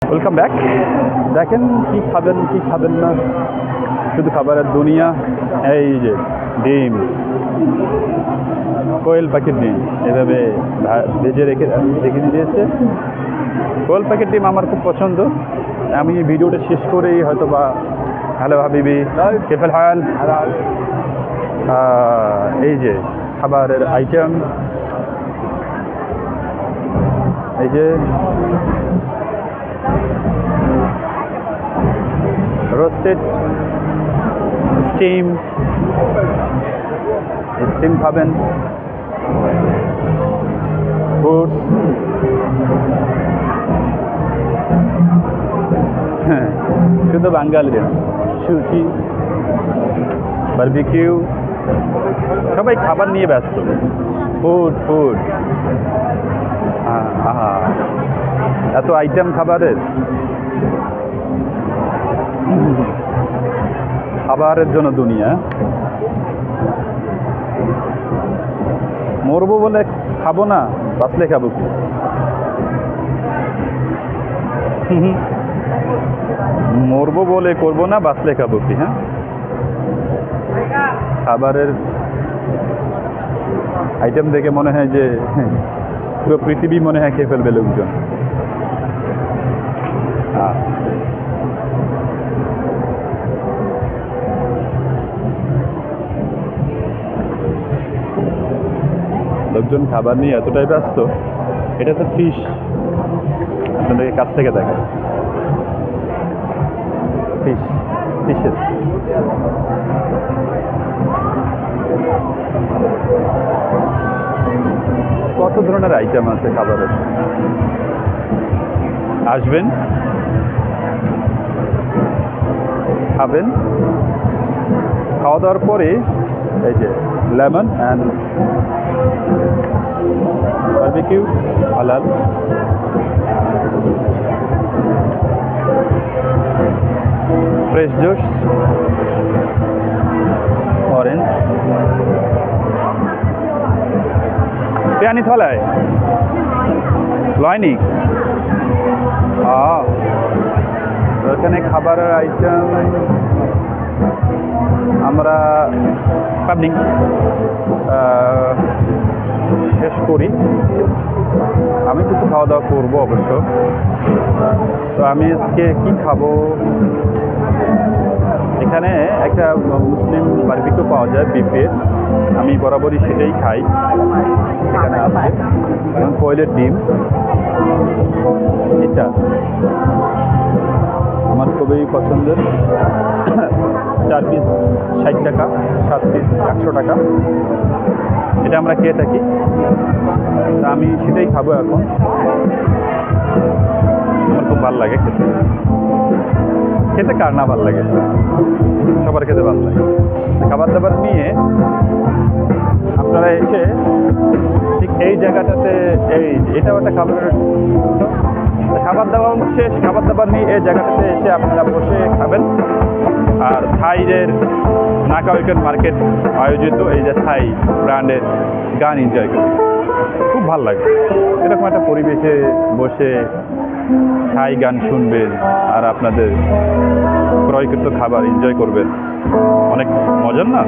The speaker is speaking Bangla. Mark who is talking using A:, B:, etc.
A: Welcome back. দেখেন কি খাবেন না, শুধু খাবারের দুনিয়া। এই যে ডিম, কোয়েল পাখির ডিম এভাবে ভেজে রেখে দিয়েছে। কোয়েল পাখির ডিম আমার খুব পছন্দ। আমি ভিডিওটা শেষ করেই হয়তো বা হ্যালো হাবিবি কেফেল হাল, এই যে খাবারের আইটেম, এই যে রোস্টেড স্টিম খাবেন, ফ্রুটস, হ্যাঁ শুধু বাঙালিরা, সুশি, বারবিকিউ, সবাই খাবার নিয়ে ব্যস্ত। ফুড এত আইটেম খাবারের জন্য দুনিয়া। মরবো বলে খাবো না, বাঁচলে খাবো কি? মরবো বলে করবো না, বাঁচলে খাবো কি? হ্যাঁ, খাবারের আইটেম দেখে মনে হয় যে পুরো পৃথিবী মনে হয় খেয়ে ফেলবে লোকজন। লোকজন খাবার নিয়ে এতটাই ব্যস্ত। এটা তো ফিশের কাছ থেকে দেখা, ফিশের কত ধরনের আইটেম আছে খাবারের। আসবেন, খাবেন, খাওয়া দাওয়ার পরে এই যে লেমন অ্যান্ড বারবিকিউ হালাল, ফ্রেশ জুস, অরেঞ্জ, পেয়ানি থলায় লয়নি। ওখানে খাবারের আইটেম আমরা পাবলিক শেষ করি। আমি কিছু খাওয়া দাওয়া করবো অবশ্য। তো আমি আজকে কি খাবো, এখানে একটা মুসলিম বারবিকিউ পাওয়া যায় বিফের, আমি বরাবরই সেটাই খাই। এখানে আছে এবং কোয়েলের ডিম, এটা আমার খুবই পছন্দের। 4 পিস 60 টাকা, 7 পিস 100 টাকা, এটা আমরা খেয়ে থাকি। তা আমি সেটাই খাবো এখন। আমার খুব ভালো লাগে খেতে কার না ভালো লাগে, সবার খেতে ভালো লাগে। খাবার দাবার নিয়ে আপনারা এসে ঠিক এই জায়গাটাতে, এটাও একটা খাবার দাবার শেষ, খাবার দাবার নিয়ে এই জায়গাটাতে এসে আপনারা বসে খাবেন। আর থাইয়ের নাকা উইকেন্ড মার্কেট আয়োজিত এই যে থাই ব্র্যান্ডের গান এনজয় করবেন, খুব ভালো লাগে। এরকম একটা পরিবেশে বসে থাই গান শুনবেন আর আপনাদের ক্রয়কৃত খাবার এনজয় করবেন, অনেক মজার না?